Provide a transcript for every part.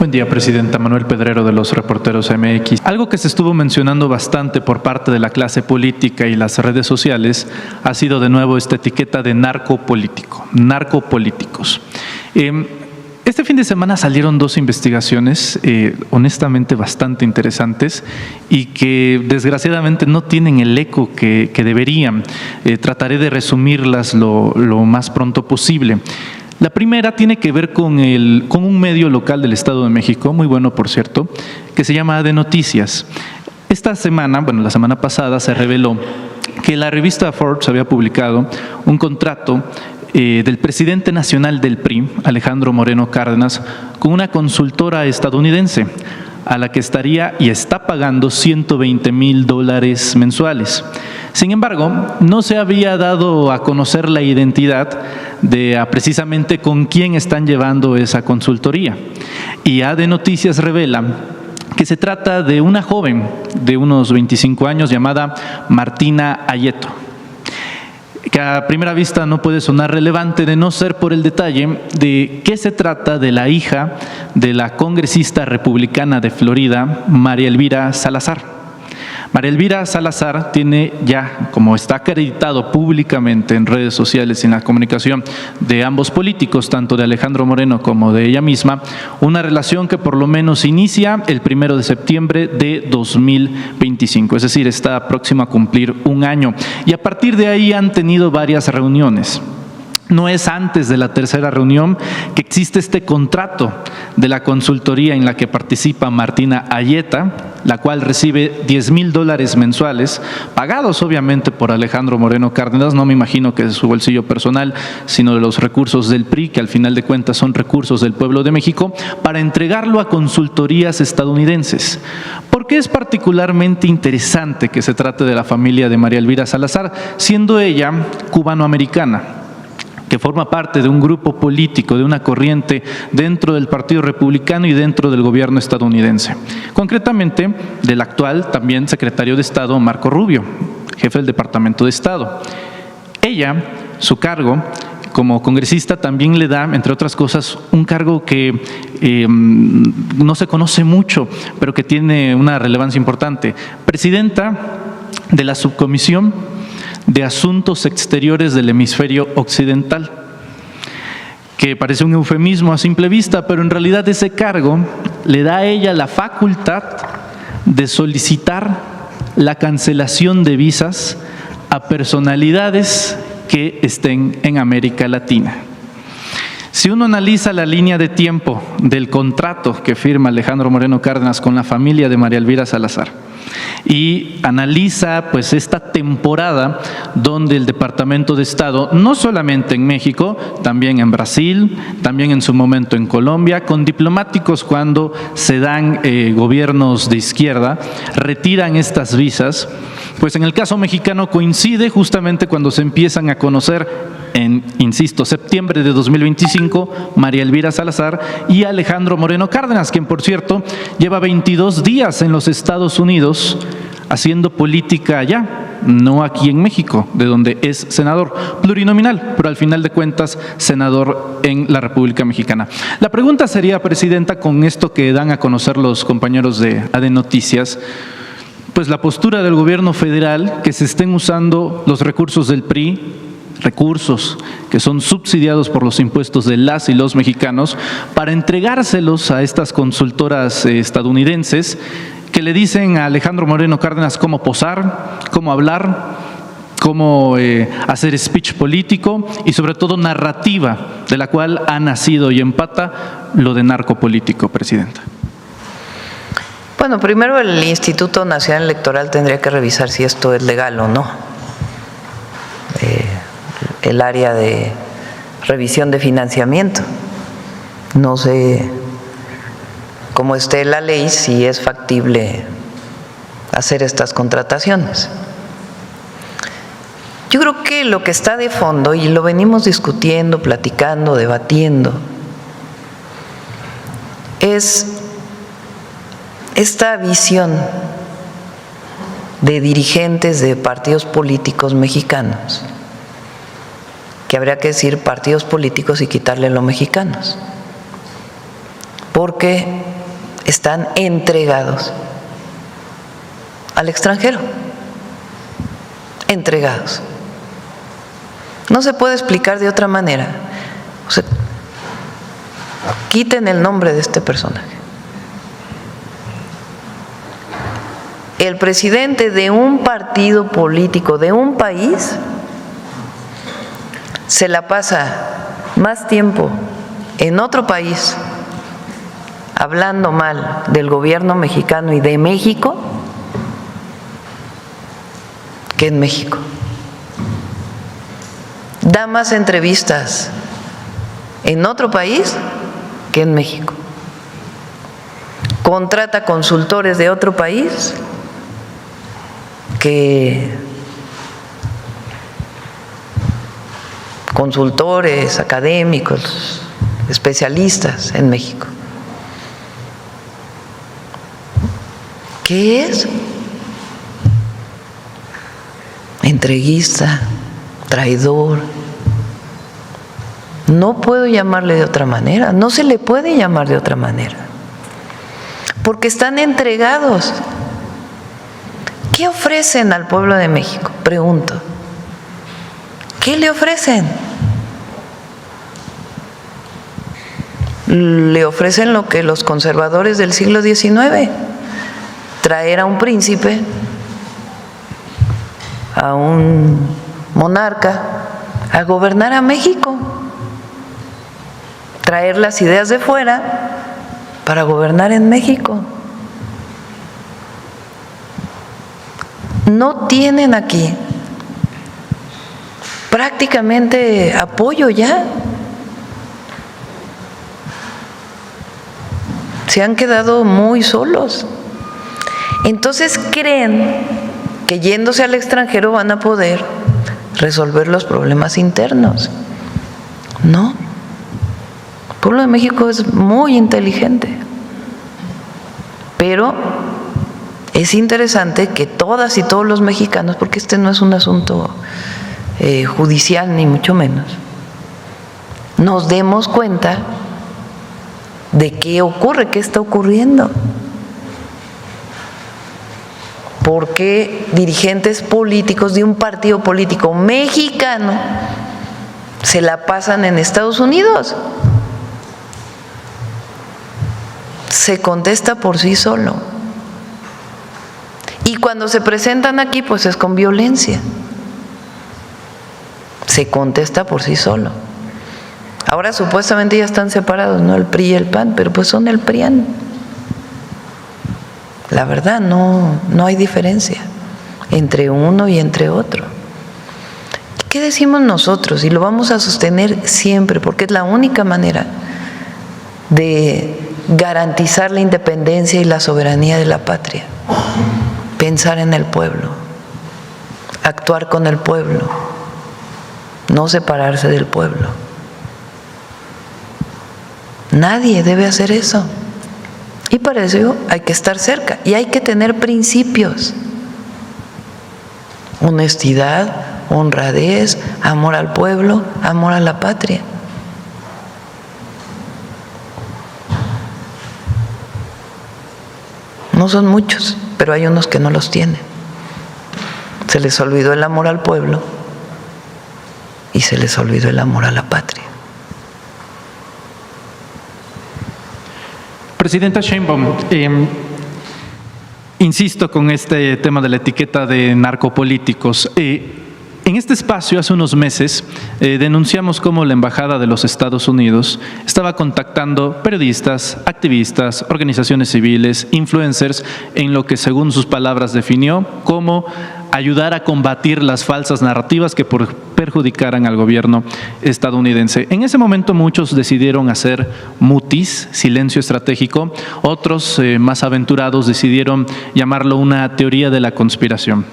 Buen día, Presidenta. Manuel Pedrero, de los Reporteros MX. Algo que se estuvo mencionando bastante por parte de la clase política y las redes sociales ha sido de nuevo esta etiqueta de narcopolítico, narcopolíticos. Este fin de semana salieron dos investigaciones honestamente bastante interesantes y que desgraciadamente no tienen el eco que deberían. Trataré de resumirlas lo más pronto posible. La primera tiene que ver con un medio local del Estado de México, muy bueno por cierto, que se llama AD Noticias. Esta semana, la semana pasada, se reveló que la revista Forbes había publicado un contrato del presidente nacional del PRI, Alejandro Moreno Cárdenas, con una consultora estadounidense, a la que estaría y está pagando $120,000 mensuales. Sin embargo, no se había dado a conocer la identidad de precisamente con quién están llevando esa consultoría. Y AD Noticias revela que se trata de una joven de unos 25 años llamada Martina Ayeto, que a primera vista no puede sonar relevante de no ser por el detalle de que se trata de la hija de la congresista republicana de Florida, María Elvira Salazar. María Elvira Salazar tiene ya, como está acreditado públicamente en redes sociales y en la comunicación de ambos políticos, tanto de Alejandro Moreno como de ella misma, una relación que por lo menos inicia el 1 de septiembre de 2025, es decir, está próxima a cumplir un año. Y a partir de ahí han tenido varias reuniones. No es antes de la tercera reunión que existe este contrato de la consultoría en la que participa Martina Ayeta, la cual recibe $10,000 mensuales, pagados obviamente por Alejandro Moreno Cárdenas, no me imagino que de su bolsillo personal, sino de los recursos del PRI, que al final de cuentas son recursos del pueblo de México, para entregarlo a consultorías estadounidenses. ¿Por qué es particularmente interesante que se trate de la familia de María Elvira Salazar, siendo ella cubanoamericana, que forma parte de un grupo político, de una corriente dentro del Partido Republicano y dentro del gobierno estadounidense? Concretamente, del actual también secretario de Estado, Marco Rubio, jefe del Departamento de Estado. Ella, su cargo como congresista, también le da, entre otras cosas, un cargo que no se conoce mucho, pero que tiene una relevancia importante. Presidenta de la Subcomisión de Asuntos Exteriores del Hemisferio Occidental, que parece un eufemismo a simple vista, pero en realidad ese cargo le da a ella la facultad de solicitar la cancelación de visas a personalidades que estén en América Latina. Si uno analiza la línea de tiempo del contrato que firma Alejandro Moreno Cárdenas con la familia de María Elvira Salazar y analiza pues esta temporada donde el Departamento de Estado, no solamente en México, también en Brasil, también en su momento en Colombia, con diplomáticos cuando se dan gobiernos de izquierda, retiran estas visas, pues en el caso mexicano coincide justamente cuando se empiezan a conocer insisto, septiembre de 2025, María Elvira Salazar y Alejandro Moreno Cárdenas, quien por cierto lleva 22 días en los Estados Unidos haciendo política allá, no aquí en México, de donde es senador plurinominal, pero al final de cuentas senador en la República Mexicana. La pregunta sería, Presidenta, con esto que dan a conocer los compañeros de AD Noticias, pues la postura del gobierno federal, que se estén usando los recursos del PRI, recursos que son subsidiados por los impuestos de las y los mexicanos, para entregárselos a estas consultoras estadounidenses que le dicen a Alejandro Moreno Cárdenas cómo posar, cómo hablar, cómo hacer speech político y sobre todo narrativa, de la cual ha nacido y empata lo de narcopolítico, Presidenta. Bueno, primero el Instituto Nacional Electoral tendría que revisar si esto es legal o no. El área de revisión de financiamiento. No sé cómo esté la ley, si es factible hacer estas contrataciones. Yo creo que lo que está de fondo, y lo venimos discutiendo, platicando, debatiendo, es esta visión de dirigentes de partidos políticos mexicanos, que habría que decir partidos políticos y quitarle los mexicanos, porque están entregados al extranjero, entregados. No se puede explicar de otra manera. O sea, quiten el nombre de este personaje. El presidente de un partido político de un país se la pasa más tiempo en otro país hablando mal del gobierno mexicano y de México que en México. Da más entrevistas en otro país que en México. Contrata consultores de otro país que consultores, académicos, especialistas en México. ¿Qué es? Entreguista, traidor. No puedo llamarle de otra manera, no se le puede llamar de otra manera, porque están entregados. ¿Qué ofrecen al pueblo de México? Pregunto. ¿Qué le ofrecen? Le ofrecen lo que los conservadores del siglo XIX, traer a un príncipe, a un monarca, a gobernar a México, traer las ideas de fuera para gobernar en México. No tienen aquí prácticamente apoyo ya. Se han quedado muy solos. Entonces creen que yéndose al extranjero van a poder resolver los problemas internos. No. El pueblo de México es muy inteligente, pero es interesante que todas y todos los mexicanos, porque este no es un asunto judicial ni mucho menos, nos demos cuenta de qué ocurre, qué está ocurriendo. ¿Por qué dirigentes políticos de un partido político mexicano se la pasan en Estados Unidos? Se contesta por sí solo. Y cuando se presentan aquí, pues es con violencia. Se contesta por sí solo. Ahora supuestamente ya están separados, ¿no? El PRI y el PAN, pero pues son el PRIAN. La verdad, no hay diferencia entre uno y entre otro. ¿Qué decimos nosotros? Y lo vamos a sostener siempre, porque es la única manera de garantizar la independencia y la soberanía de la patria. Pensar en el pueblo, actuar con el pueblo, no separarse del pueblo. Nadie debe hacer eso. Y para eso hay que estar cerca y hay que tener principios. Honestidad, honradez, amor al pueblo, amor a la patria. No son muchos, pero hay unos que no los tienen. Se les olvidó el amor al pueblo y se les olvidó el amor a la patria. Presidenta Sheinbaum, insisto con este tema de la etiqueta de narcopolíticos. En este espacio, hace unos meses, denunciamos cómo la Embajada de los Estados Unidos estaba contactando periodistas, activistas, organizaciones civiles, influencers, en lo que, según sus palabras, definió como ayudar a combatir las falsas narrativas que perjudicaran al gobierno estadounidense. En ese momento muchos decidieron hacer mutis, silencio estratégico, otros más aventurados decidieron llamarlo una teoría de la conspiración.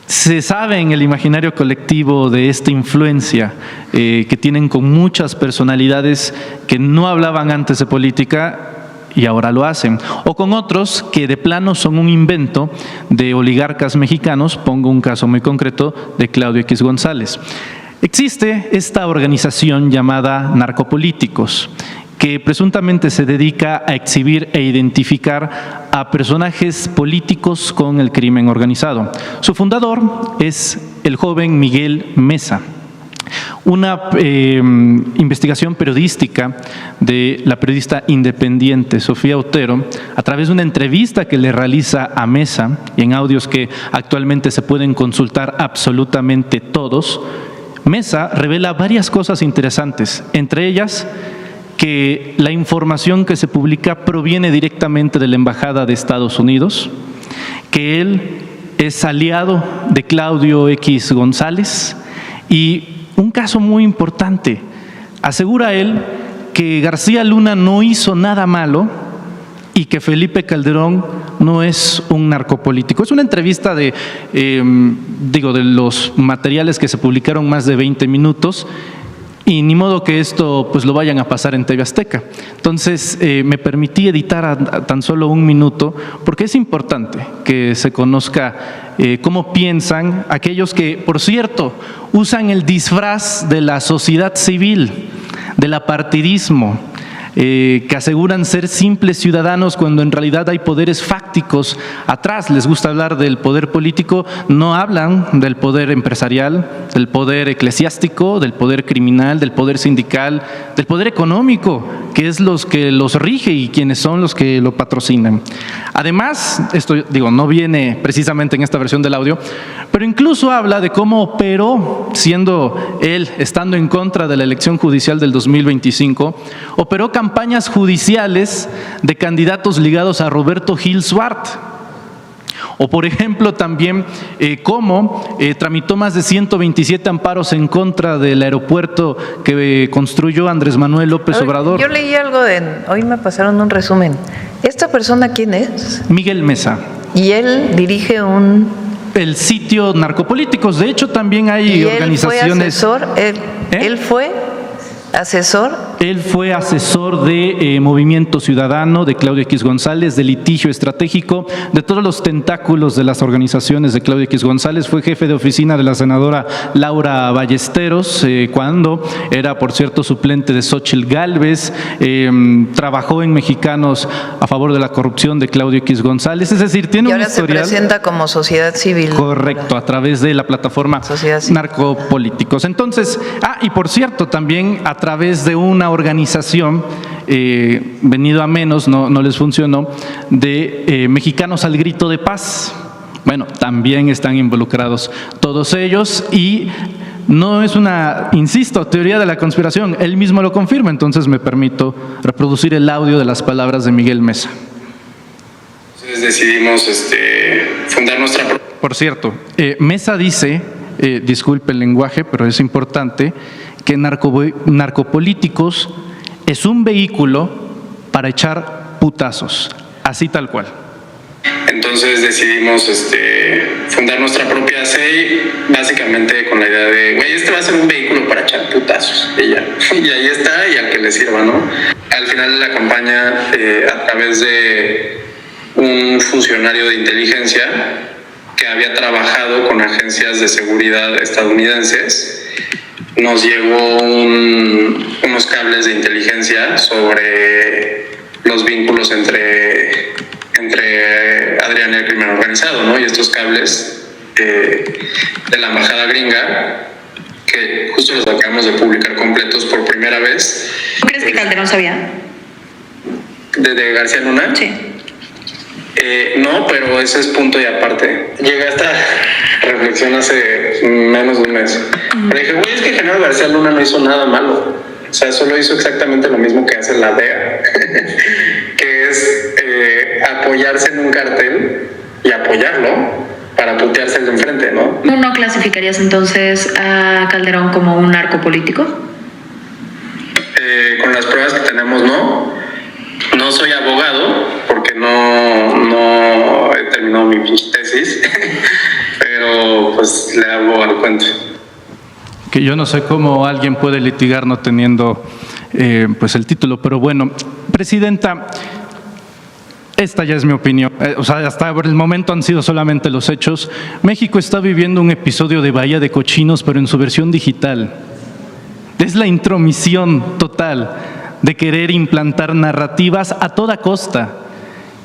Se sabe en el imaginario colectivo de esta influencia que tienen con muchas personalidades que no hablaban antes de política y ahora lo hacen, o con otros que de plano son un invento de oligarcas mexicanos. Pongo un caso muy concreto de Claudio X González. Existe esta organización llamada Narcopolíticos, que presuntamente se dedica a exhibir e identificar a personajes políticos con el crimen organizado. Su fundador es el joven Miguel Mesa. Una investigación periodística de la periodista independiente Sofía Otero, a través de una entrevista que le realiza a Mesa, y en audios que actualmente se pueden consultar absolutamente todos, Mesa revela varias cosas interesantes, entre ellas que la información que se publica proviene directamente de la Embajada de Estados Unidos, que él es aliado de Claudio X González, y un caso muy importante, asegura él que García Luna no hizo nada malo y que Felipe Calderón no es un narcopolítico. Es una entrevista de los materiales que se publicaron más de 20 minutos, y ni modo que esto pues lo vayan a pasar en TV Azteca. Entonces me permití editar a tan solo 1 minuto, porque es importante que se conozca cómo piensan aquellos que, por cierto, usan el disfraz de la sociedad civil, del apartidismo, que aseguran ser simples ciudadanos cuando en realidad hay poderes fácticos atrás. Les gusta hablar del poder político, no hablan del poder empresarial, del poder eclesiástico, del poder criminal, del poder sindical, del poder económico, que es los que los rige y quienes son los que lo patrocinan. Además, esto no viene precisamente en esta versión del audio, pero incluso habla de cómo operó, siendo él, estando en contra de la elección judicial del 2025, operó campañas judiciales de candidatos ligados a Roberto Gil Suart. O, por ejemplo, también cómo tramitó más de 127 amparos en contra del aeropuerto que construyó Andrés Manuel López Obrador. Yo leí algo hoy me pasaron un resumen. ¿Esta persona quién es? Miguel Mesa. Y él dirige el sitio Narcopolíticos. De hecho, también hay organizaciones. ¿Él fue asesor? Él fue asesor de Movimiento Ciudadano, de Claudio X González, de Litigio Estratégico, de todos los tentáculos de las organizaciones de Claudio X González. Fue jefe de oficina de la senadora Laura Ballesteros, cuando era, por cierto, suplente de Xóchitl Gálvez. Trabajó en Mexicanos a favor de la corrupción de Claudio X González. Es decir, tiene un historial. Y ahora se presenta como sociedad civil. Correcto, a través de la plataforma Narcopolíticos. Entonces, y por cierto, también a través de una organización, venido a menos, no les funcionó, de Mexicanos al Grito de Paz. Bueno, también están involucrados todos ellos, y no es una, insisto, teoría de la conspiración, él mismo lo confirma. Entonces me permito reproducir el audio de las palabras de Miguel Mesa. Entonces decidimos fundar nuestra... Por cierto, Mesa dice, disculpe el lenguaje, pero es importante, que Narcopolíticos es un vehículo para echar putazos, así tal cual. Entonces decidimos fundar nuestra propia SEI, básicamente con la idea de, este va a ser un vehículo para echar putazos, y ya. Y ahí está, y al que le sirva, ¿no? Al final de la campaña, a través de un funcionario de inteligencia que había trabajado con agencias de seguridad estadounidenses, nos llegó unos cables de inteligencia sobre los vínculos entre Adrián y el crimen organizado, ¿no? Y estos cables de la embajada gringa, que justo los acabamos de publicar completos por primera vez. ¿Tú crees que Calderón sabía? ¿De García Luna? Sí. No, pero ese es punto y aparte. Llegué a esta reflexión hace menos de un mes. Pero dije, es que Genaro García Luna no hizo nada malo. O sea, solo hizo exactamente lo mismo que hace la DEA, que es apoyarse en un cartel y apoyarlo para putearse el de enfrente, ¿no? ¿No clasificarías entonces a Calderón como un narcopolítico? Con las pruebas que tenemos, no. No soy abogado porque no he terminado mi tesis, pero pues le hago al cuento. Que yo no sé cómo alguien puede litigar no teniendo pues el título, pero bueno, Presidenta, esta ya es mi opinión. Hasta el momento han sido solamente los hechos. México está viviendo un episodio de Bahía de Cochinos, pero en su versión digital. Es la intromisión total de querer implantar narrativas a toda costa.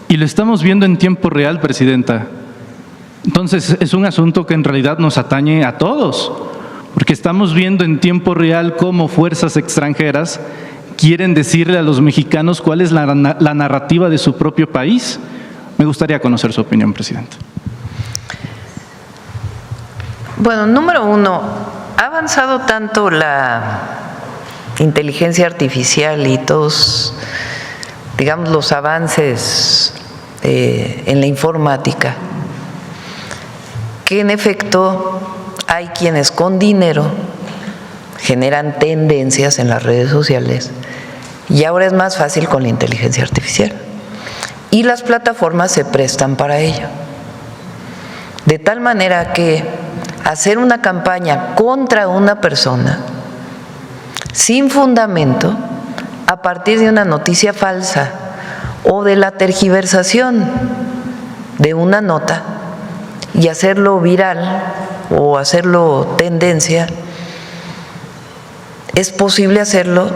Y lo estamos viendo en tiempo real, Presidenta. Entonces, es un asunto que en realidad nos atañe a todos, porque estamos viendo en tiempo real cómo fuerzas extranjeras quieren decirle a los mexicanos cuál es la narrativa de su propio país. Me gustaría conocer su opinión, Presidenta. Bueno, número uno, ha avanzado tanto la inteligencia artificial y todos, digamos, los avances en la informática, que en efecto hay quienes con dinero generan tendencias en las redes sociales y ahora es más fácil con la inteligencia artificial. Y las plataformas se prestan para ello. De tal manera que hacer una campaña contra una persona sin fundamento, a partir de una noticia falsa o de la tergiversación de una nota y hacerlo viral o hacerlo tendencia, es posible hacerlo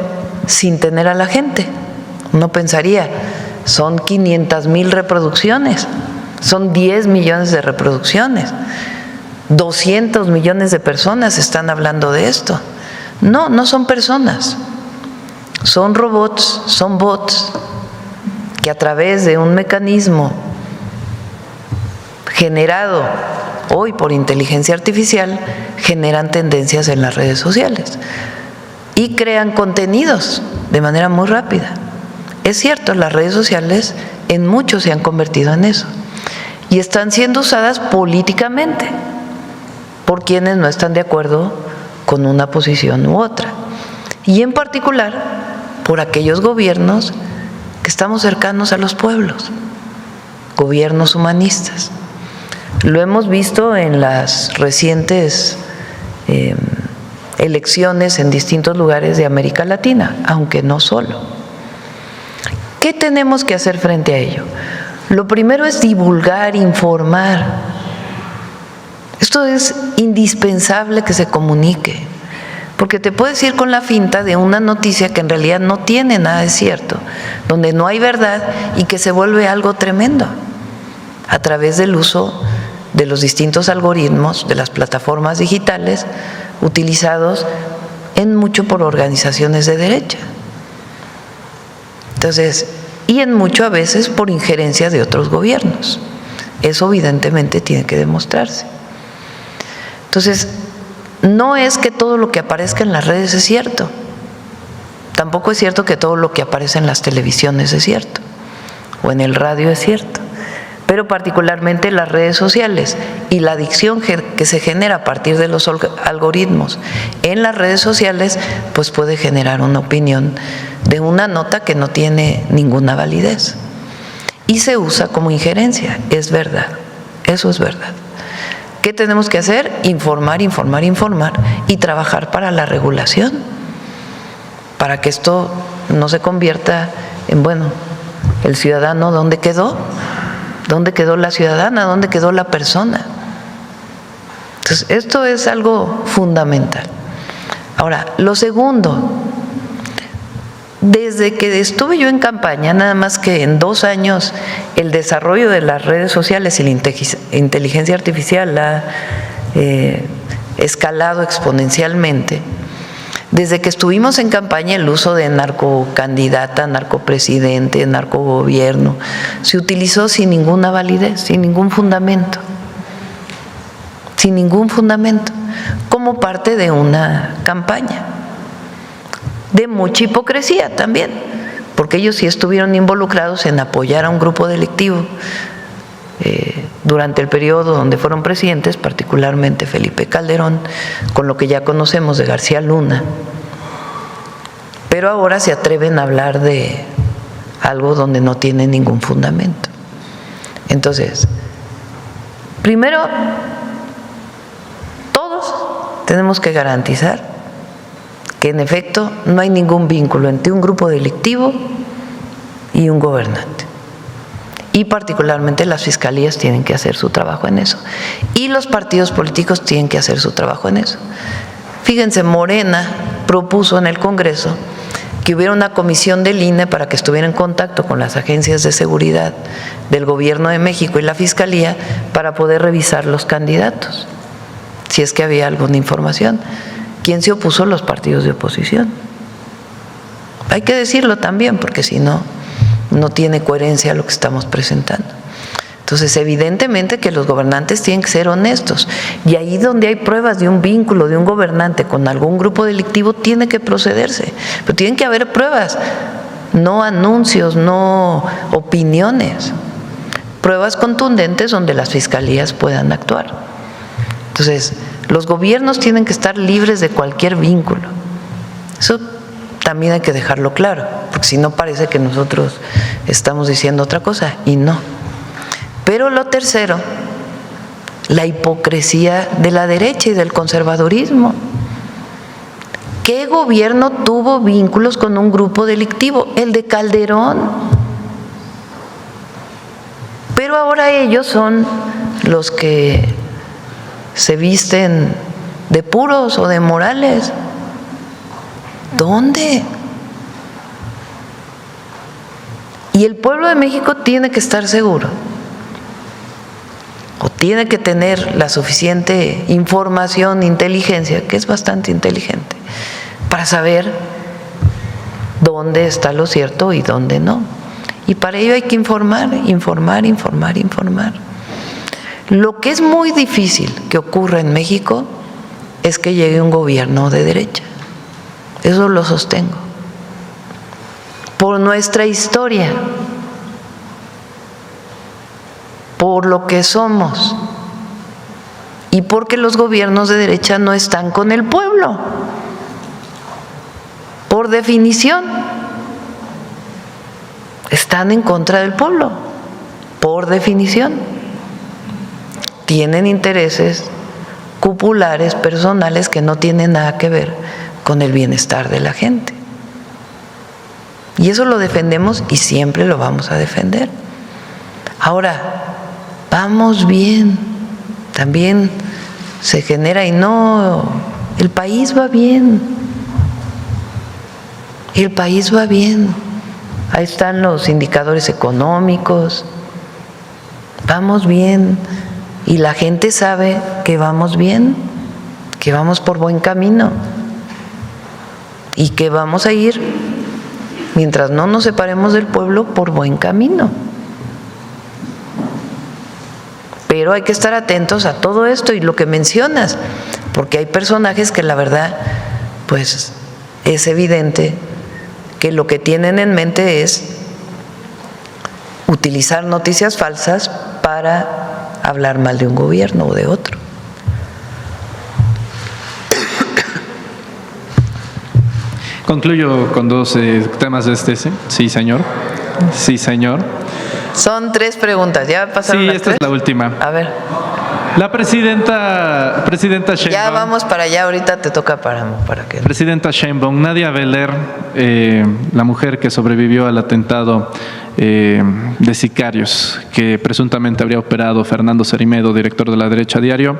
sin tener a la gente. Uno pensaría, son 500,000 reproducciones, son 10 millones de reproducciones, 200 millones de personas están hablando de esto. No, no son personas, son robots, son bots que a través de un mecanismo generado hoy por inteligencia artificial generan tendencias en las redes sociales y crean contenidos de manera muy rápida. Es cierto, las redes sociales en muchos se han convertido en eso y están siendo usadas políticamente por quienes no están de acuerdo con una posición u otra, y en particular por aquellos gobiernos que estamos cercanos a los pueblos, gobiernos humanistas. Lo hemos visto en las recientes elecciones en distintos lugares de América Latina, aunque no solo. ¿Qué tenemos que hacer frente a ello? Lo primero es divulgar, informar. Esto es indispensable que se comunique, porque te puedes ir con la finta de una noticia que en realidad no tiene nada de cierto, donde no hay verdad y que se vuelve algo tremendo a través del uso de los distintos algoritmos de las plataformas digitales utilizados en mucho por organizaciones de derecha. Entonces, y en mucho a veces por injerencia de otros gobiernos. Eso evidentemente tiene que demostrarse. Entonces, no es que todo lo que aparezca en las redes es cierto. Tampoco es cierto que todo lo que aparece en las televisiones es cierto, o en el radio es cierto. Pero particularmente las redes sociales y la adicción que se genera a partir de los algoritmos en las redes sociales, pues puede generar una opinión de una nota que no tiene ninguna validez. Y se usa como injerencia, es verdad, eso es verdad. ¿Qué tenemos que hacer? Informar, informar, informar y trabajar para la regulación, para que esto no se convierta en, bueno, el ciudadano, ¿dónde quedó? ¿Dónde quedó la ciudadana? ¿Dónde quedó la persona? Entonces, esto es algo fundamental. Ahora, lo segundo, desde que estuve yo en campaña, nada más que en 2 años el desarrollo de las redes sociales y la inteligencia artificial ha escalado exponencialmente. Desde que estuvimos en campaña, el uso de narcocandidata, narcopresidente, narcogobierno, se utilizó sin ninguna validez, sin ningún fundamento, como parte de una campaña. De mucha hipocresía también, porque ellos sí estuvieron involucrados en apoyar a un grupo delictivo durante el periodo donde fueron presidentes, particularmente Felipe Calderón, con lo que ya conocemos de García Luna. Pero ahora se atreven a hablar de algo donde no tiene ningún fundamento. Entonces, primero, todos tenemos que garantizar que en efecto no hay ningún vínculo entre un grupo delictivo y un gobernante. Y particularmente las fiscalías tienen que hacer su trabajo en eso. Y los partidos políticos tienen que hacer su trabajo en eso. Fíjense, Morena propuso en el Congreso que hubiera una comisión del INE para que estuviera en contacto con las agencias de seguridad del Gobierno de México y la Fiscalía para poder revisar los candidatos, si es que había alguna información. ¿Quién se opuso? Los partidos de oposición. Hay que decirlo también, porque si no, no tiene coherencia lo que estamos presentando. Entonces, evidentemente que los gobernantes tienen que ser honestos, y ahí donde hay pruebas de un vínculo de un gobernante con algún grupo delictivo tiene que procederse, pero tienen que haber pruebas, no anuncios, no opiniones, pruebas contundentes donde las fiscalías puedan actuar. Entonces, los gobiernos tienen que estar libres de cualquier vínculo. Eso también hay que dejarlo claro, porque si no parece que nosotros estamos diciendo otra cosa, y no. Pero lo tercero, la hipocresía de la derecha y del conservadurismo. ¿Qué gobierno tuvo vínculos con un grupo delictivo? El de Calderón. Pero ahora ellos son los que se visten de puros o de morales. ¿Dónde? Y el pueblo de México tiene que estar seguro, o tiene que tener la suficiente información, inteligencia, que es bastante inteligente, para saber dónde está lo cierto y dónde no. Y para ello hay que informar. Lo que es muy difícil que ocurra en México es que llegue un gobierno de derecha. Eso lo sostengo. Por nuestra historia, por lo que somos, y porque los gobiernos de derecha no están con el pueblo, por definición. Están en contra del pueblo, por definición. Tienen intereses cupulares, personales, que no tienen nada que ver con el bienestar de la gente. Y eso lo defendemos y siempre lo vamos a defender. Ahora, vamos bien. También se genera, y no, el país va bien. El país va bien. Ahí están los indicadores económicos. Vamos bien. Y la gente sabe que vamos bien, que vamos por buen camino y que vamos a ir, mientras no nos separemos del pueblo, por buen camino. Pero hay que estar atentos a todo esto y lo que mencionas, porque hay personajes que la verdad, pues es evidente que lo que tienen en mente es utilizar noticias falsas para hablar mal de un gobierno o de otro. Concluyo con dos temas de este. Sí, señor. Sí, señor. Son 3 preguntas. ¿Ya pasaron Sí, las esta 3? es la última. A ver. La presidenta Sheinbaum. Ya vamos para allá, ahorita te toca para que... Presidenta Sheinbaum, Nadia Beler, la mujer que sobrevivió al atentado de sicarios que presuntamente habría operado Fernando Cerimedo, director de La Derecha Diario,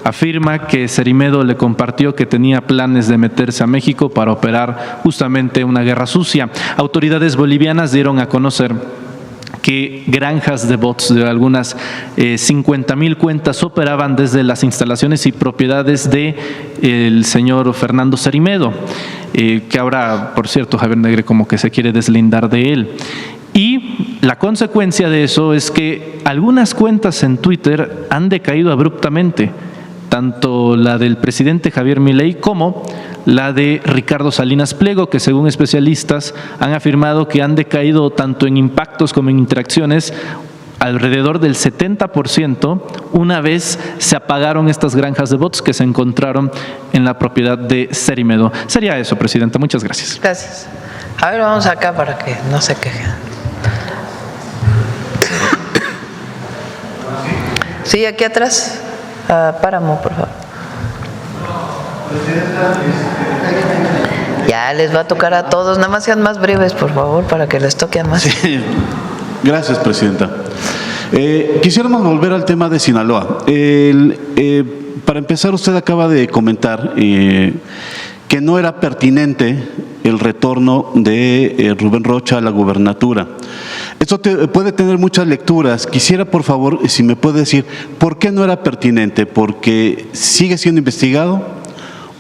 afirma que Cerimedo le compartió que tenía planes de meterse a México para operar justamente una guerra sucia. Autoridades bolivianas dieron a conocer que granjas de bots de algunas 50,000 cuentas operaban desde las instalaciones y propiedades del señor Fernando Cerimedo, que ahora, por cierto, Javier Negre como que se quiere deslindar de él. Y la consecuencia de eso es que algunas cuentas en Twitter han decaído abruptamente, tanto la del presidente Javier Milei como la de Ricardo Salinas Pliego, que según especialistas han afirmado que han decaído tanto en impactos como en interacciones alrededor del 70% una vez se apagaron estas granjas de bots que se encontraron en la propiedad de Cerimedo. Sería eso, presidenta. Muchas gracias. Gracias. A ver, vamos acá para que no se quejen. Sí, aquí atrás. Páramo, por favor. Ya les va a tocar a todos, nada más sean más breves, por favor, para que les toque a más. Sí. Gracias, presidenta. Quisiéramos volver al tema de Sinaloa. Para empezar, usted acaba de comentar que no era pertinente el retorno de Rubén Rocha a la gubernatura. Esto puede tener muchas lecturas. Quisiera, por favor, si me puede decir, ¿por qué no era pertinente? ¿Porque sigue siendo investigado?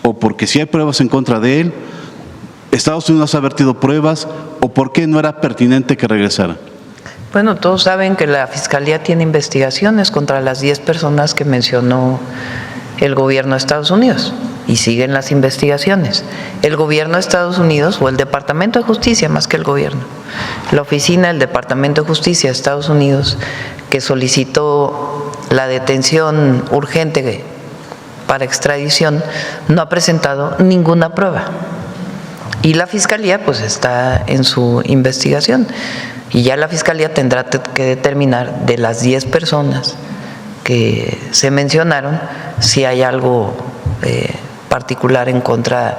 ¿O porque si hay pruebas en contra de él? ¿Estados Unidos ha vertido pruebas? ¿O por qué no era pertinente que regresara? Bueno, todos saben que la Fiscalía tiene investigaciones contra las 10 personas que mencionó el gobierno de Estados Unidos y siguen las investigaciones. El gobierno de Estados Unidos, o el Departamento de Justicia más que el gobierno, la oficina del Departamento de Justicia de Estados Unidos, que solicitó la detención urgente para extradición, no ha presentado ninguna prueba. Y la Fiscalía pues está en su investigación. Y ya la Fiscalía tendrá que determinar de las 10 personas que se mencionaron si hay algo particular en contra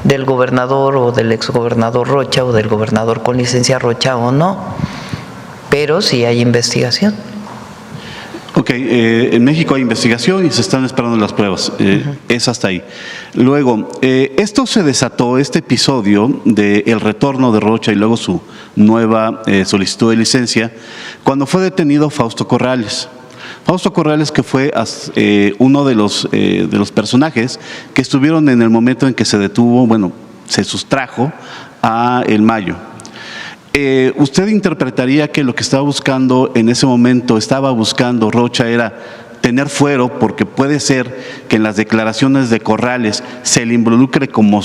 del gobernador o del exgobernador Rocha o del gobernador con licencia Rocha o no. Pero sí hay investigación. Ok, en México hay investigación y se están esperando las pruebas. Es hasta ahí. Luego, esto se desató, este episodio del retorno de Rocha y luego su nueva solicitud de licencia, cuando fue detenido Fausto Corrales. Fausto Corrales, que fue uno de los personajes que estuvieron en el momento en que se detuvo, bueno, se sustrajo a El Mayo. ¿Usted interpretaría que lo que estaba buscando en ese momento, estaba buscando Rocha, era tener fuero, porque puede ser que en las declaraciones de Corrales se le involucre como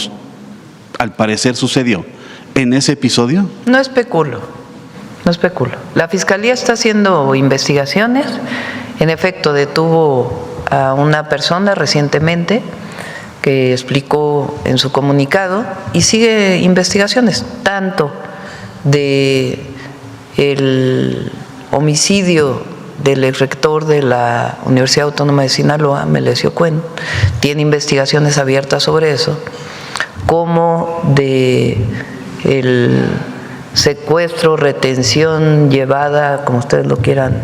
al parecer sucedió en ese episodio? No especulo, no especulo. La Fiscalía está haciendo investigaciones. En efecto, detuvo a una persona recientemente que explicó en su comunicado y sigue investigaciones, tanto de el homicidio del exrector de la Universidad Autónoma de Sinaloa, Melesio Cuen, tiene investigaciones abiertas sobre eso, como de el secuestro, retención, llevada, como ustedes lo quieran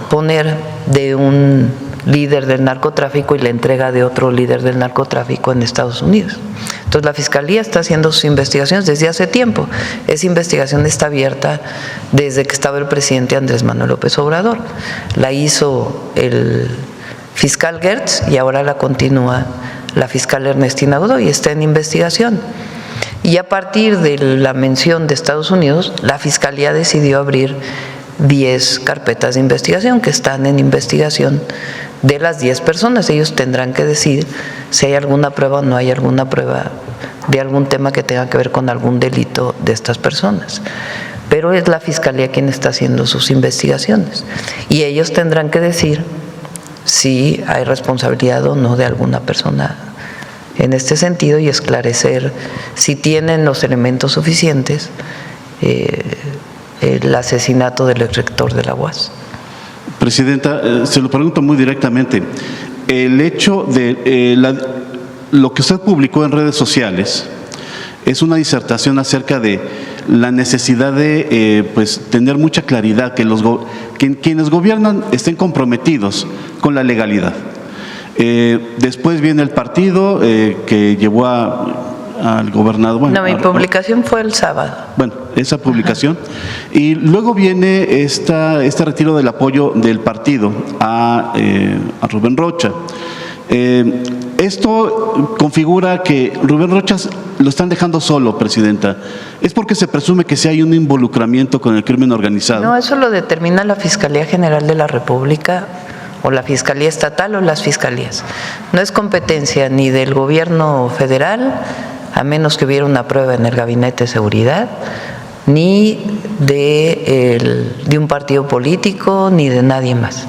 poner, de un líder del narcotráfico y la entrega de otro líder del narcotráfico en Estados Unidos. Entonces la Fiscalía está haciendo sus investigaciones desde hace tiempo. Esa investigación está abierta desde que estaba el presidente Andrés Manuel López Obrador. La hizo el fiscal Gertz y ahora la continúa la fiscal Ernestina Godoy, está en investigación. Y a partir de la mención de Estados Unidos, la Fiscalía decidió abrir 10 carpetas de investigación que están en investigación de las 10 personas. Ellos tendrán que decir si hay alguna prueba o no hay alguna prueba de algún tema que tenga que ver con algún delito de estas personas. Pero es la Fiscalía quien está haciendo sus investigaciones y ellos tendrán que decir si hay responsabilidad o no de alguna persona en este sentido y esclarecer si tienen los elementos suficientes el asesinato del exrector de la UAS. Presidenta, se lo pregunto muy directamente. El hecho de lo que usted publicó en redes sociales es una disertación acerca de la necesidad de pues, tener mucha claridad, que quienes gobiernan estén comprometidos con la legalidad. Después viene el partido que llevó al gobernador. Bueno, no, mi publicación fue el sábado. Bueno, esa publicación. Ajá. Y luego viene este retiro del apoyo del partido a Rubén Rocha. Esto configura que Rubén Rocha lo están dejando solo, Presidenta. ¿Es porque se presume que sí hay un involucramiento con el crimen organizado? No, eso lo determina la Fiscalía General de la República o la Fiscalía Estatal o las Fiscalías. No es competencia ni del gobierno federal, a menos que hubiera una prueba en el Gabinete de Seguridad, ni de un partido político, ni de nadie más.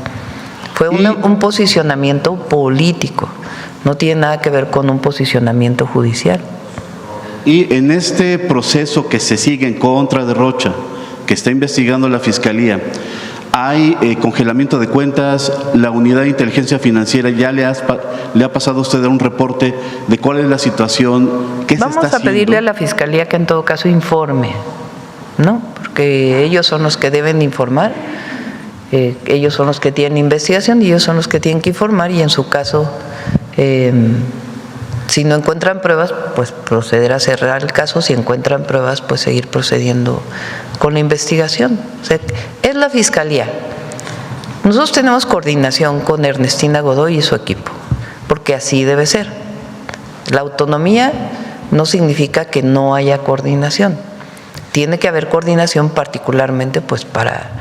Fue un posicionamiento político, no tiene nada que ver con un posicionamiento judicial. Y en este proceso que se sigue en contra de Rocha, que está investigando la Fiscalía, hay congelamiento de cuentas, la unidad de inteligencia financiera ya le ha pasado a usted un reporte de cuál es la situación, qué se está haciendo. Vamos a pedirle a la Fiscalía que en todo caso informe, ¿no? Porque ellos son los que deben informar, ellos son los que tienen investigación y ellos son los que tienen que informar y en su caso, Si no encuentran pruebas, pues proceder a cerrar el caso. Si encuentran pruebas, pues seguir procediendo con la investigación. O sea, es la Fiscalía. Nosotros tenemos coordinación con Ernestina Godoy y su equipo, porque así debe ser. La autonomía no significa que no haya coordinación. Tiene que haber coordinación particularmente pues para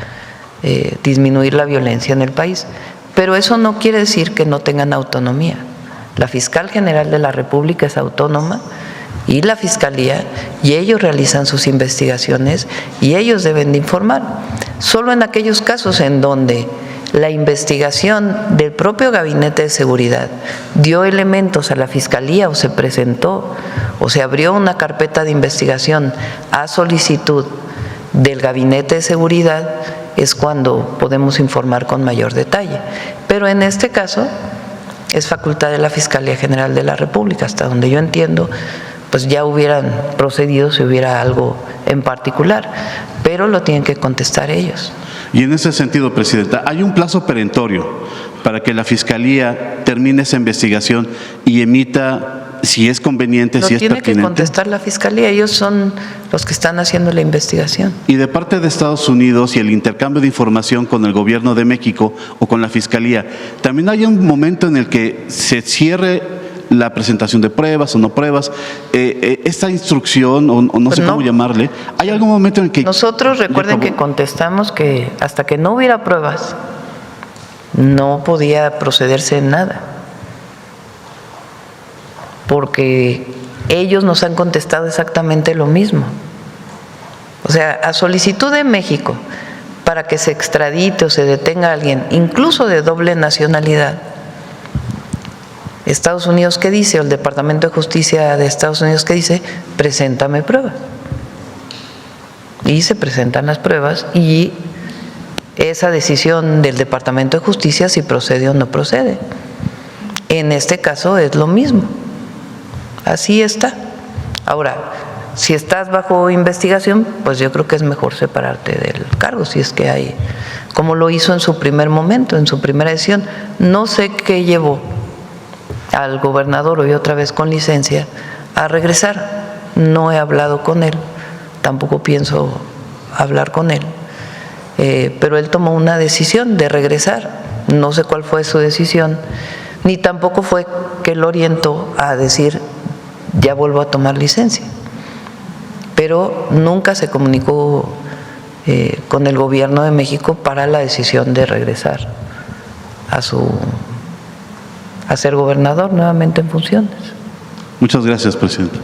disminuir la violencia en el país. Pero eso no quiere decir que no tengan autonomía. La Fiscal General de la República es autónoma y la Fiscalía, y ellos realizan sus investigaciones y ellos deben de informar. Solo en aquellos casos en donde la investigación del propio Gabinete de Seguridad dio elementos a la Fiscalía o se presentó o se abrió una carpeta de investigación a solicitud del Gabinete de Seguridad, es cuando podemos informar con mayor detalle. Pero en este caso es facultad de la Fiscalía General de la República, hasta donde yo entiendo, pues ya hubieran procedido si hubiera algo en particular, pero lo tienen que contestar ellos. Y en ese sentido, Presidenta, ¿hay un plazo perentorio para que la Fiscalía termine esa investigación y emita, si es conveniente, si es pertinente? Lo tiene que contestar la Fiscalía, ellos son los que están haciendo la investigación. Y de parte de Estados Unidos y el intercambio de información con el Gobierno de México o con la Fiscalía, ¿también hay un momento en el que se cierre la presentación de pruebas o no pruebas, esta instrucción o no Pues sé cómo llamarle? ¿Hay algún momento en que… Nosotros recuerden que contestamos que hasta que no hubiera pruebas no podía procederse en nada, porque ellos nos han contestado exactamente lo mismo. O sea, a solicitud de México para que se extradite o se detenga a alguien, incluso de doble nacionalidad, Estados Unidos, ¿qué dice? O el Departamento de Justicia de Estados Unidos, ¿qué dice? Preséntame pruebas. Y se presentan las pruebas y esa decisión del Departamento de Justicia si procede o no procede. En este caso es lo mismo. Así está. Ahora, si estás bajo investigación, pues yo creo que es mejor separarte del cargo, si es que hay, como lo hizo en su primer momento, en su primera decisión. No sé qué llevó al gobernador, hoy otra vez con licencia, a regresar. No he hablado con él, tampoco pienso hablar con él, pero él tomó una decisión de regresar. No sé cuál fue su decisión, ni tampoco fue que lo orientó a decir ya vuelvo a tomar licencia, pero nunca se comunicó con el gobierno de México para la decisión de regresar a ser gobernador nuevamente en funciones. Muchas gracias, Presidenta.